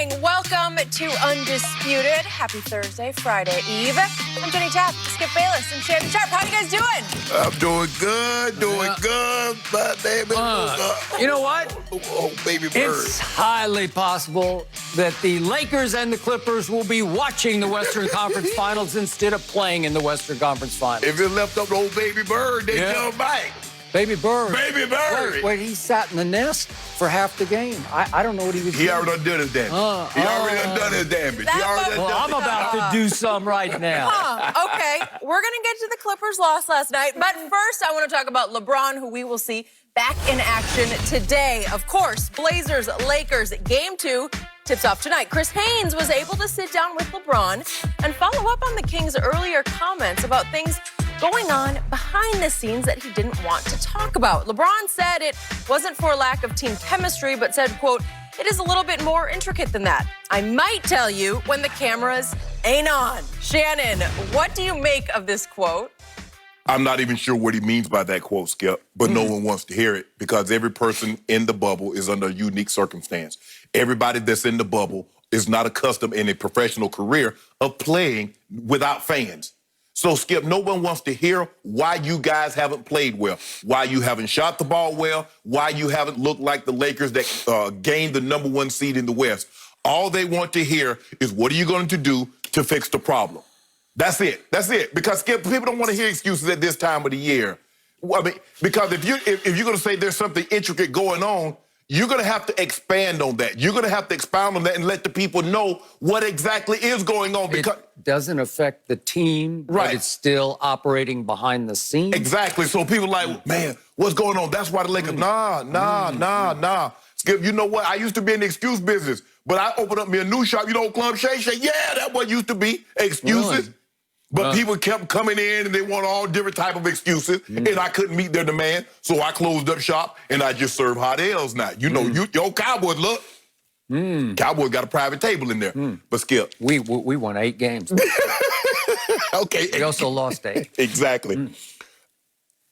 morning. Welcome to Undisputed. Happy Thursday, Friday Eve. I'm Jenny Taft, Skip Bayless, and Shannon Sharp. How you guys doing? I'm doing good, my baby. You know what? Oh, baby bird. It's highly possible that the Lakers and the Clippers will be watching the Western Conference Finals instead of playing in the Western Conference Finals. If it left up the old baby bird, they come back. Baby bird. Baby bird. Wait, he sat in the nest for half the game. I don't know what he was doing. He already done his damage. He already done his damage. I'm about to do some right now. Okay, we're going to get to the Clippers' loss last night. But first, I want to talk about LeBron, who we will see back in action today. Of course, Blazers, Lakers, Game 2 tips off tonight. Chris Haynes was able to sit down with LeBron and follow up on the Kings' earlier comments about things going on behind the scenes that he didn't want to talk about. LeBron said it wasn't for lack of team chemistry, but said, quote, "It is a little bit more intricate than that. I might tell you when the cameras ain't on." Shannon, what do you make of this quote? I'm not even sure what he means by that quote, Skip, but no one wants to hear it because every person in the bubble is under a unique circumstance. Everybody that's in the bubble is not accustomed in a professional career of playing without fans. So, Skip, no one wants to hear why you guys haven't played well, why you haven't shot the ball well, why you haven't looked like the Lakers that gained the #1 seed in the West. All they want to hear is, what are you going to do to fix the problem? That's it. That's it. Because, Skip, people don't want to hear excuses at this time of the year. I mean, because if you're going to say there's something intricate going on, you're going to have to expand on that. You're going to have to expound on that and let the people know what exactly is going on. Because it doesn't affect the team, right, but it's still operating behind the scenes. Exactly. So people are like, man, what's going on? That's why the Lakers, nah. Skip, you know what? I used to be in the excuse business, but I opened up me a new shop, Club Shay Shay. Yeah, that what used to be excuses. Really? But people kept coming in and they want all different type of excuses, and I couldn't meet their demand, so I closed up shop and I just serve hot L's now. You know, your Cowboys, look. Cowboys got a private table in there. But Skip. We won 8 games. Okay. We also lost 8. Exactly.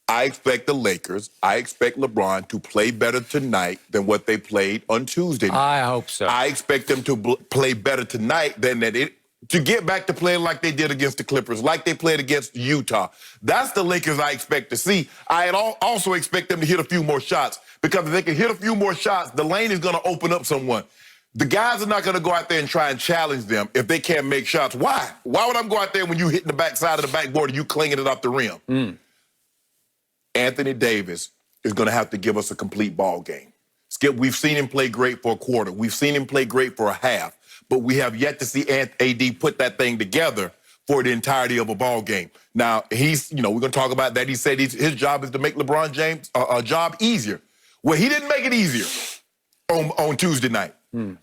I expect the Lakers, I expect LeBron to play better tonight than what they played on Tuesday night. I hope so. I expect them to play better tonight than to get back to playing like they did against the Clippers, like they played against Utah. That's the Lakers I expect to see. I also expect them to hit a few more shots, because if they can hit a few more shots, the lane is going to open up someone. The guys are not going to go out there and try and challenge them if they can't make shots. Why? Why would I go out there when you hitting the backside of the backboard and you clinging it off the rim? Anthony Davis is going to have to give us a complete ball game. Skip, we've seen him play great for a quarter. We've seen him play great for a half. But we have yet to see AD put that thing together for the entirety of a ball game. Now, we're going to talk about that. He said his job is to make LeBron James a job easier. Well, he didn't make it easier on Tuesday night.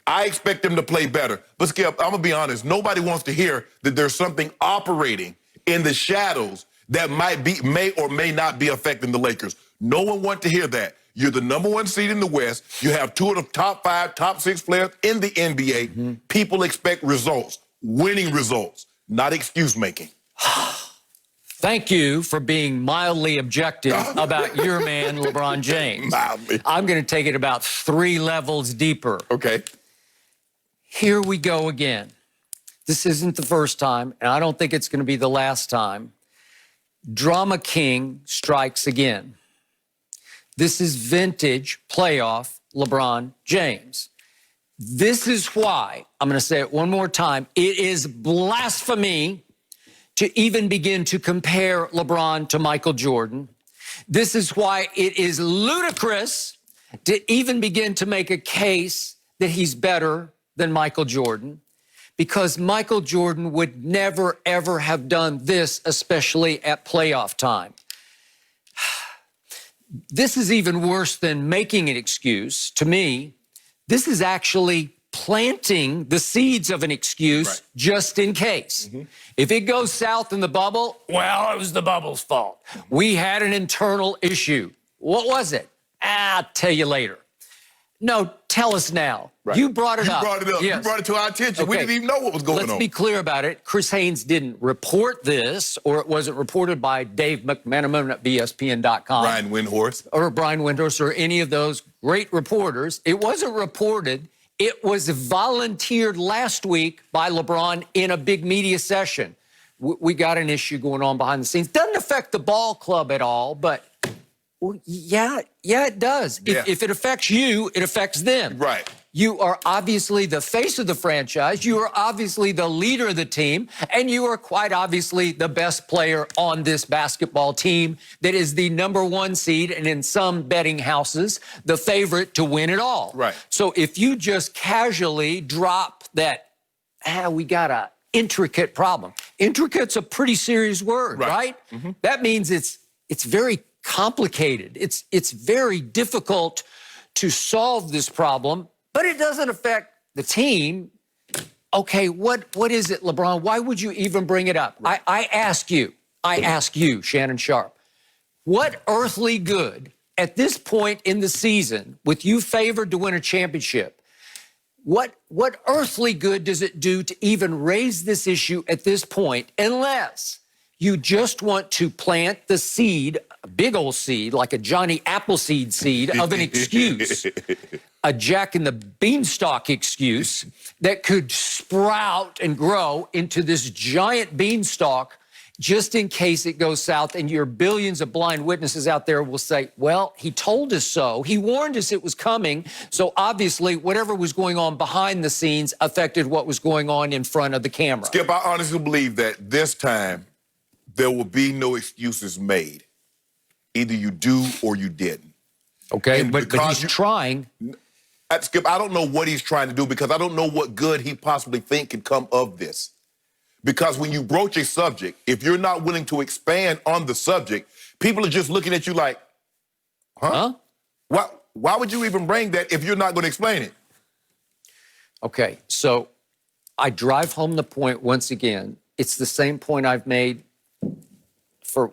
I expect him to play better. But, Skip, I'm going to be honest. Nobody wants to hear that there's something operating in the shadows that may or may not be affecting the Lakers. No one wants to hear that. You're the #1 seed in the West. You have 2 of the top 5, top 6 players in the NBA. People expect results, winning results, not excuse making. Thank you for being mildly objective about your man, LeBron James. Mildly. I'm going to take it about 3 levels deeper. Okay. Here we go again. This isn't the first time, and I don't think it's going to be the last time. Drama King strikes again. This is vintage playoff LeBron James. This is why, I'm going to say it one more time, it is blasphemy to even begin to compare LeBron to Michael Jordan. This is why it is ludicrous to even begin to make a case that he's better than Michael Jordan, because Michael Jordan would never, ever have done this, especially at playoff time. This is even worse than making an excuse. To me, this is actually planting the seeds of an excuse just in case. If it goes south in the bubble, well, it was the bubble's fault. We had an internal issue. What was it? I'll tell you later. No, tell us now. Right. You brought it up. You brought it up. Yes. You brought it to our attention. Okay. We didn't even know what was going on. Let's be clear about it. Chris Haynes didn't report this, or it wasn't reported by Dave McMenamin at ESPN.com. Brian Windhorst. Or Brian Windhorst, or any of those great reporters. It wasn't reported It was volunteered last week by LeBron in a big media session. We got an issue going on behind the scenes. Doesn't affect the ball club at all, but well, yeah, it does. Yeah. If it affects you, it affects them. Right. You are obviously the face of the franchise. You are obviously the leader of the team. And you are quite obviously the best player on this basketball team that is the #1 seed and in some betting houses, the favorite to win it all. Right. So if you just casually drop that, we got a intricate problem. Intricate's a pretty serious word, right? Mm-hmm. That means it's very complicated. It's very difficult to solve this problem, but it doesn't affect the team. Okay, what is it, LeBron? Why would you even bring it up? Right. I ask you, Shannon Sharp, what earthly good at this point in the season, with you favored to win a championship, what earthly good does it do to even raise this issue at this point, unless you just want to plant the seed, a big old seed, like a Johnny Appleseed seed of an excuse, a Jack and the Beanstalk excuse that could sprout and grow into this giant beanstalk just in case it goes south and your billions of blind witnesses out there will say, well, he told us so. He warned us it was coming. So obviously whatever was going on behind the scenes affected what was going on in front of the camera. Skip, I honestly believe that this time there will be no excuses made. Either you do or you didn't. Okay, but he's trying. Skip, I don't know what he's trying to do because I don't know what good he possibly think can come of this. Because when you broach a subject, if you're not willing to expand on the subject, people are just looking at you like, huh? Why would you even bring that if you're not going to explain it? Okay, so I drive home the point once again. It's the same point I've made for,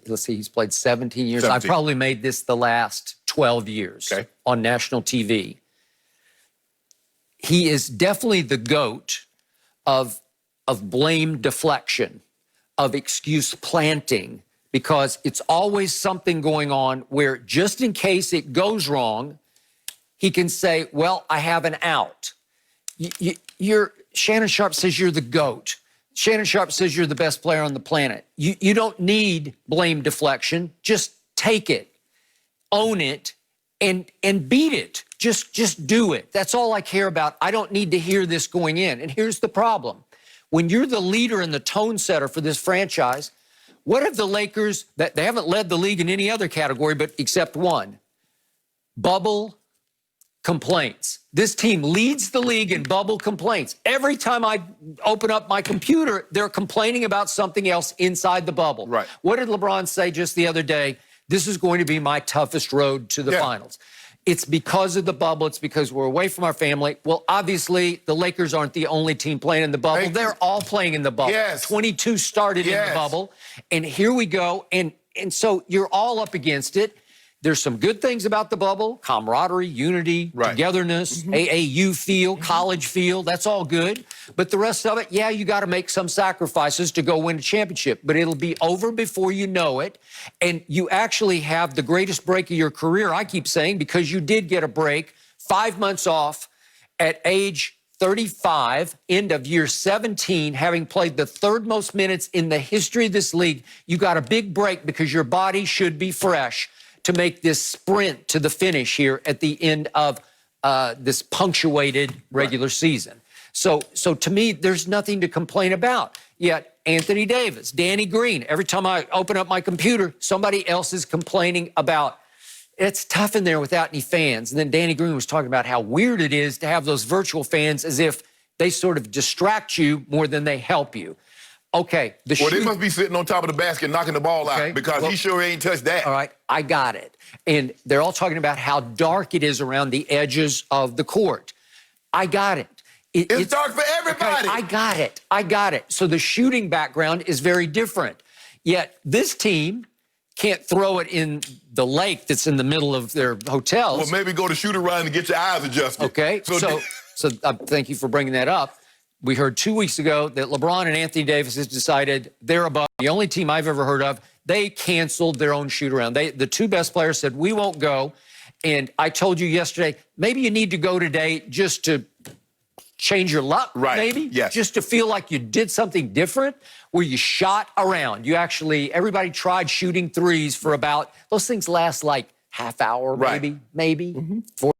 let's see, he's played 17 years. 17. I probably made this the last 12 years on national TV. He is definitely the GOAT of blame deflection, of excuse planting, because it's always something going on where just in case it goes wrong, he can say, well, I have an out. Shannon Sharp says you're the GOAT. Shannon Sharp says you're the best player on the planet. You don't need blame deflection. Just take it, own it, and beat it. Just do it. That's all I care about. I don't need to hear this going in. And here's the problem. When you're the leader and the tone setter for this franchise, what have the Lakers, that they haven't led the league in any other category but except one, bubble complaints. This team leads the league in bubble complaints. Every time I open up my computer, they're complaining about something else inside the bubble. Right. What did LeBron say just the other day? This is going to be my toughest road to the finals. It's because of the bubble. It's because we're away from our family. Well, obviously, the Lakers aren't the only team playing in the bubble. They're all playing in the bubble. 22 started in the bubble. And here we go. And so you're all up against it. There's some good things about the bubble: camaraderie, unity, togetherness, AAU feel, college feel. That's all good. But the rest of it, yeah, you got to make some sacrifices to go win a championship. But it'll be over before you know it. And you actually have the greatest break of your career, I keep saying, because you did get a break, 5 months off at age 35, end of year 17, having played the third most minutes in the history of this league. You got a big break because your body should be fresh to make this sprint to the finish here at the end of this punctuated regular season. So to me, there's nothing to complain about. Yet Anthony Davis, Danny Green, every time I open up my computer, somebody else is complaining about, it's tough in there without any fans. And then Danny Green was talking about how weird it is to have those virtual fans, as if they sort of distract you more than they help you. Okay. Well, they must be sitting on top of the basket knocking the ball out because he sure ain't touched that. All right, I got it. And they're all talking about how dark it is around the edges of the court. I got it. It's dark for everybody. Okay, I got it. So the shooting background is very different. Yet this team can't throw it in the lake that's in the middle of their hotels. Well, maybe go to shoot around and get your eyes adjusted. Okay, so thank you for bringing that up. We heard 2 weeks ago that LeBron and Anthony Davis has decided they're above. The only team I've ever heard of, they canceled their own shoot-around. The two best players said, we won't go. And I told you yesterday, maybe you need to go today just to change your luck, Right. maybe? Yes. Just to feel like you did something different, where you shot around. You actually, everybody tried shooting threes for about, those things last like half hour, Right. maybe,